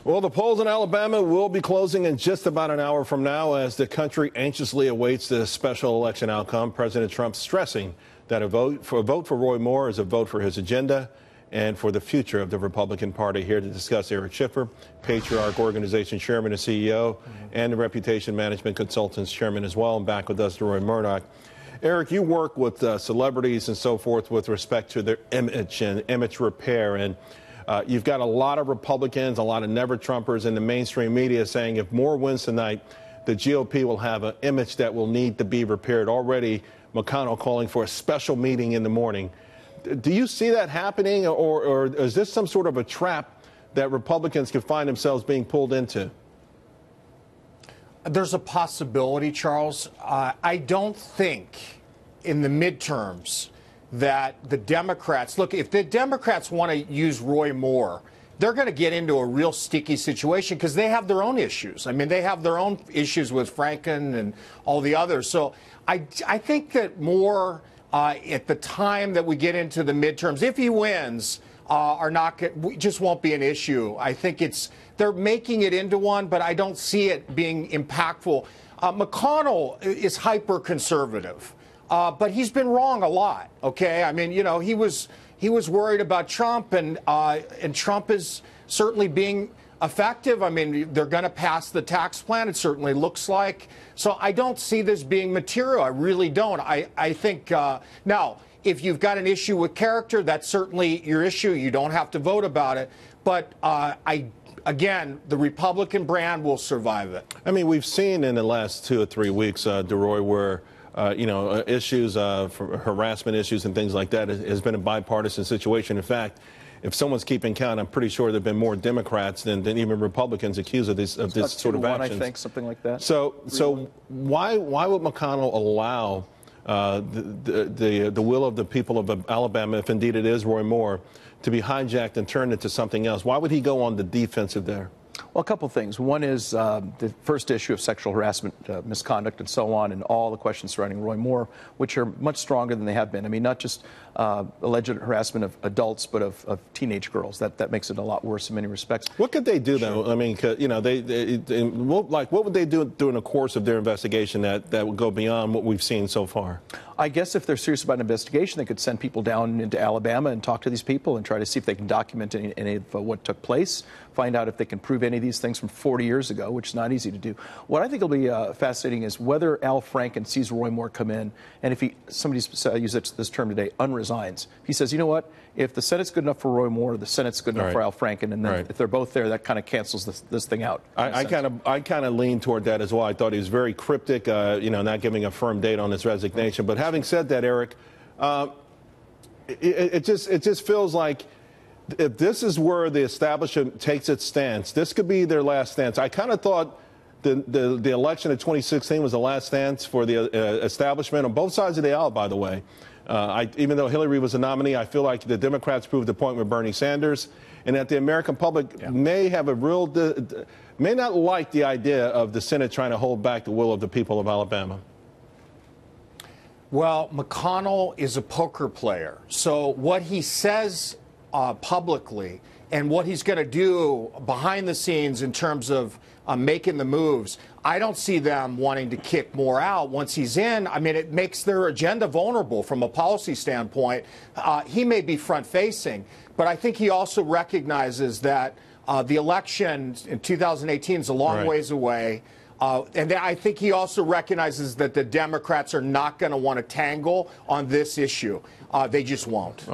Well, the polls in Alabama will be closing in just about an hour from now as the country anxiously awaits the special election outcome. President Trump stressing that a vote for Roy Moore is a vote for his agenda and for the future of the Republican Party. Here to discuss, Eric Schiffer, Patriarch Organization Chairman and CEO, and the Reputation Management Consultants Chairman as well. And back with us, Deroy Murdock. Eric, you work with celebrities and so forth with respect to their image and image repair. And you've got a lot of Republicans, a lot of never-Trumpers in the mainstream media saying if Moore wins tonight, the GOP will have an image that will need to be repaired. Already, McConnell calling for a special meeting in the morning. Do you see that happening, or is this some sort of a trap that Republicans could find themselves being pulled into? There's a possibility, Charles. I don't think in the midterms that the Democrats, look, if the Democrats want to use Roy Moore, they're going to get into a real sticky situation because they have their own issues. I mean, they have their own issues with Franken and all the others. So I think that Moore, at the time that we get into the midterms, if he wins, just won't be an issue. I think they're making it into one, but I don't see it being impactful. McConnell is hyper conservative. But he's been wrong a lot. Okay, I mean, you know, he was worried about Trump, and Trump is certainly being effective. I mean, they're going to pass the tax plan. It certainly looks like. So I don't see this being material. I really don't. I think now, if you've got an issue with character, that's certainly your issue. You don't have to vote about it. But again, the Republican brand will survive it. I mean, we've seen in the last 2 or 3 weeks, Deroy, where issues for harassment issues and things like that has been a bipartisan situation. In fact, if someone's keeping count, I'm pretty sure there have been more Democrats than even Republicans accused of this sort of action. I think, something like that. So why would McConnell allow the will of the people of Alabama, if indeed it is Roy Moore, to be hijacked and turned into something else? Why would he go on the defensive there? Well, a couple of things. One is the first issue of sexual harassment, misconduct, and so on, and all the questions surrounding Roy Moore, which are much stronger than they have been. I mean, not just alleged harassment of adults, but of teenage girls. That makes it a lot worse in many respects. What could they do, though? I mean, you know, what would they do during the course of their investigation that would go beyond what we've seen so far? I guess if they're serious about an investigation, they could send people down into Alabama and talk to these people and try to see if they can document any of what took place, find out if they can prove any of these things from 40 years ago, which is not easy to do. What I think will be fascinating is whether Al Franken sees Roy Moore come in, and if somebody's used this term today, unresigns. He says, you know what, if the Senate's good enough for Roy Moore, the Senate's good enough for Al Franken, and then if they're both there, that kind of cancels this thing out. I kind of lean toward that as well. I thought he was very cryptic, not giving a firm date on his resignation. But having said that, Eric, it just feels like if this is where the establishment takes its stance, this could be their last stance. I kind of thought the election of 2016 was the last stance for the establishment on both sides of the aisle, by the way. Even though Hillary was a nominee, I feel like the Democrats proved the point with Bernie Sanders, and that the American public may have may not like the idea of the Senate trying to hold back the will of the people of Alabama. Well, McConnell is a poker player. So what he says publicly and what he's going to do behind the scenes in terms of making the moves, I don't see them wanting to kick Moore out once he's in. I mean, it makes their agenda vulnerable from a policy standpoint. He may be front-facing, but I think he also recognizes that the election in 2018 is a long ways away. And I think he also recognizes that the Democrats are not going to want to tangle on this issue. They just won't.